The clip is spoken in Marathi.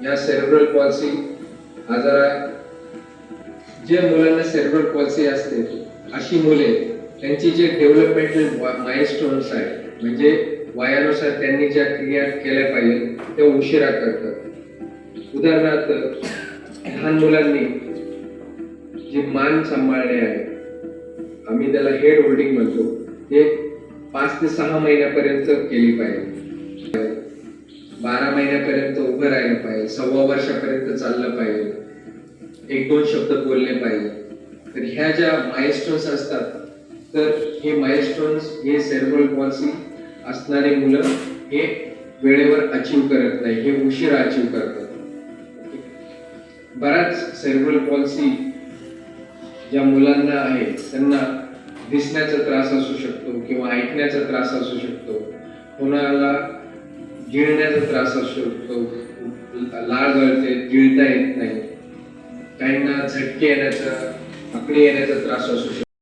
या सेरेब्रल पॉल्सी आजारा जे मुलांना सेरेब्रल पॉल्सी असते अशी मुले त्यांची जे डेव्हलपमेंटल माइलस्टोन्स आहेत म्हणजे वयानुसार त्यांनी ज्या क्रिया केल्या पाहिजे त्या उशिरा करतात. उदाहरणार्थ लहान मुलांनी जी मान सांभाळणे आहे, आम्ही त्याला हेड होल्डिंग म्हणतो, ते 5 ते 6 महिन्यापर्यंत केली पाहिजे. 12 महिन्यापर्यंत उभं राहिलं पाहिजे, 1.25 वर्षापर्यंत चाललं पाहिजे, 1-2 शब्द बोलले पाहिजे. तर ह्या ज्या माइलस्टोन्स असतात तर हे माइलस्टोन्स हे सेरेब्रल पॉल्सी असणारी मुलं हे वेळेवर अचीव करत नाही, हे उशिरा अचीव करतात. बराच सेरेब्रल पॉल्सी ज्या मुलांना आहे त्यांना दिसण्याचा त्रास असू शकतो किंवा ऐकण्याचा त्रास असू शकतो, कोणाला गिळण्याचा त्रास असू शकतो, लाळ गळते, गिळता येत नाही, काहींना झटके येण्याचा, आकडी येण्याचा त्रास असू शकतो.